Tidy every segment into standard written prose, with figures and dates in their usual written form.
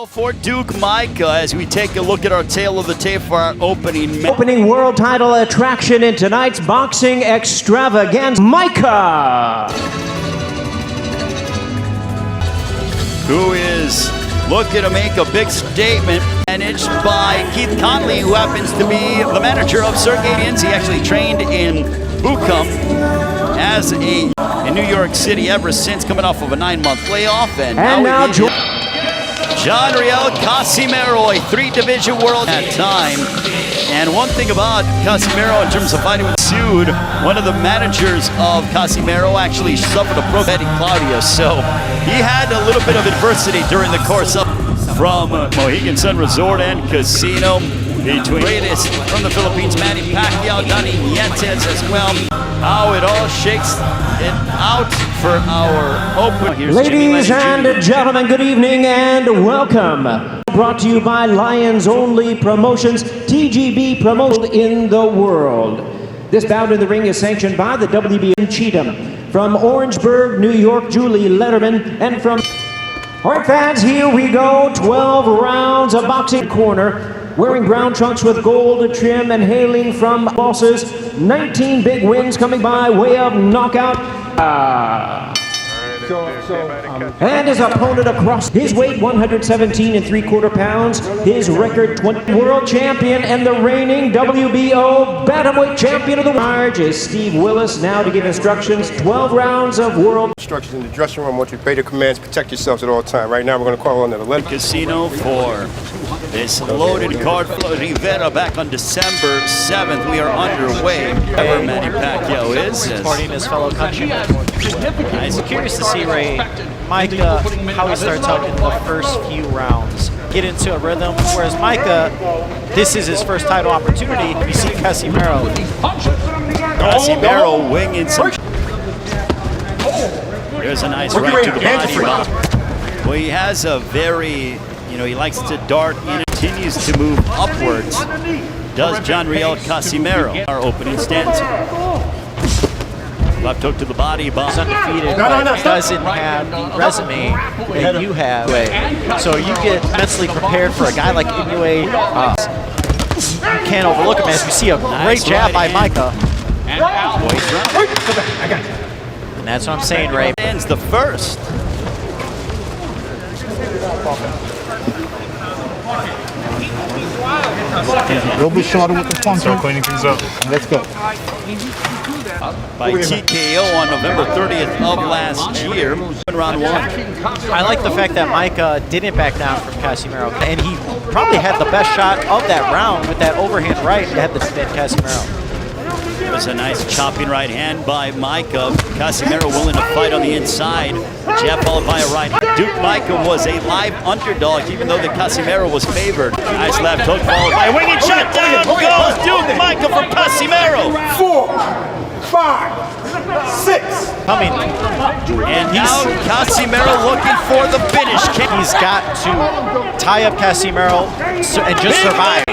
For Duke Micah, as we take a look at our tail of the tape for our opening world title attraction in tonight's boxing extravaganza, Micah, who is looking to make a big statement, managed by Keith Conley, who happens to be the manager of Sergadians. He actually trained in Bukum as in New York City ever since coming off of a 9-month layoff, and now Jean-Riel Casimero, a 3-division world at time. And one thing about Casimero in terms of fighting with sued, one of the managers of Casimero actually suffered a broken Claudio, so he had a little bit of adversity during the course of from Mohegan Sun Resort and Casino. Between greatest from the Philippines, Manny Pacquiao, Donnie Nietes as well. How it all shakes it out for our open. Ladies and gentlemen, good evening and welcome. Brought to you by Lions Only Promotions, TGB promoted in the world. This bout in the ring is sanctioned by the WBO Cheatham. From Orangeburg, New York, Julie Letterman, and from... All right, fans, here we go. 12 rounds of boxing corner. Wearing brown trunks with gold trim and hailing from bosses. 19 big wins coming by way of knockout. And his opponent across his weight, 117 3/4 pounds. His record, 20 world champion and the reigning WBO bantamweight champion of the world is Steve Willis. Now to give instructions, 12 rounds of world. Instructions in the dressing room. I want you to obey the commands, protect yourselves at all times. Right now, we're going to call on the 11. Casino for this loaded card. Rivera back on December 7th. We are underway. Whoever Manny Pacquiao is. Supporting his fellow countrymen. I'm curious to see, Ray, Micah, how he starts out in the first few rounds. Get into a rhythm, whereas Micah, this is his first title opportunity. You see Casimero. Casimero winging some. There's a nice right to the body. Well, he has a very, he likes to dart and continues to move upwards. Does Jean-Riel Casimero. Our opening stance. Left hook to the body. He's undefeated, but doesn't have the resume that you have. So you get mentally prepared for a guy like Inoue. You can't overlook him, as you see a great jab by Micah. And that's what I'm saying, Ray. Ends the first. A little bit shorter with the punch. Start cleaning things up. Let's go. By TKO on November 30th of last year in round 1. I like the fact that Micah didn't back down from Casimero, and he probably had the best shot of that round with that overhand right that had the Casimero. It was a nice chopping right hand by Micah. Casimero willing to fight on the inside. Jab followed by a right. Duke Micah was a live underdog, even though the Casimero was favored. Nice left hook followed by a winging shot. Down goes Duke Micah from Casimero. 4, 5, 6. Coming. And now Casimero looking for the finish. He's got to tie up Casimero and just survive.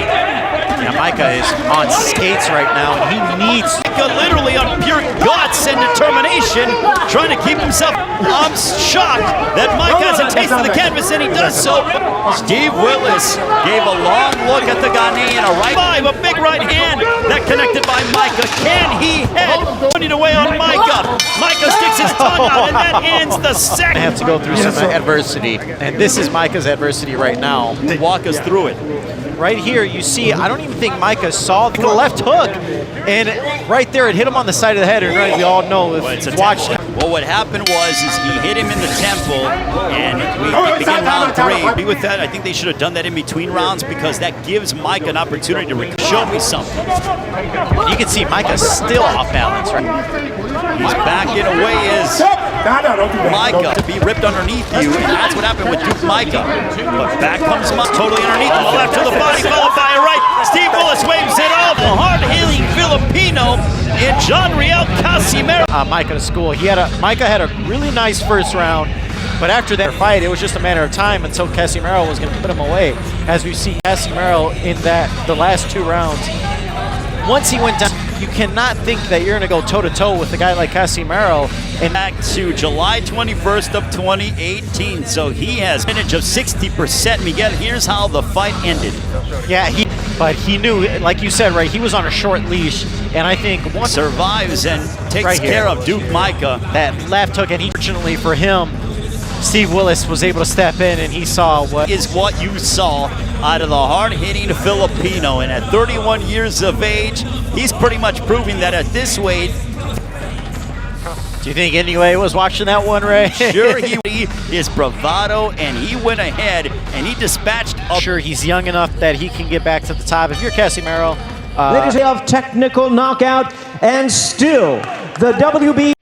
Yeah, Micah is on skates right now, and he needs... Micah literally on pure guts and determination, trying to keep himself... I'm shocked that Micah has a taste of the canvas, and he does so. Steve Willis gave a long look at the Ghanaian, a right five, a big right hand that connected by Micah. Can he head? Putting away on Micah. Micah sticks his tongue out, and that ends the second. I have to go through some adversity, and this is Micah's adversity right now. Walk us through it. Right here, you see, I don't even think Micah saw the left hook, and right there, it hit him on the side of the head, and right, we all know if you watched. Well, what happened was he hit him in the temple, and we begin round 3. With that, I think they should have done that in between rounds, because that gives Micah an opportunity to show me something. And you can see Micah's still off balance, right? He's backing away his Micah to be ripped underneath you, and that's what happened with Duke Micah. But back comes Micah, totally underneath him, left to the body, followed by a right. Steve Willis waves it off, a hard-hitting Filipino in Jean-Riel Casimero. Micah to school. Micah had a really nice first round, but after that fight, it was just a matter of time until Casimero was going to put him away. As we see Casimero in the last 2 rounds, once he went down. you cannot think that you're going to go toe-to-toe with a guy like Casimero. And back to July 21st of 2018, so he has a percentage of 60%. Miguel, here's how the fight ended. Yeah, but he knew, like you said, right, he was on a short leash, and I think once Survives and takes care of Duke Micah. that left hook, and fortunately for him, Steve Willis was able to step in, and he saw what Is what you saw out of the hard-hitting Filipino, and at 31 years of age, he's pretty much proving that at this weight. Do you think anyway was watching that one, Ray? Sure, he is bravado, and he went ahead and he dispatched. Sure, he's young enough that he can get back to the top. If you're Casimero, Ladies and gentlemen, technical knockout, and still the WB.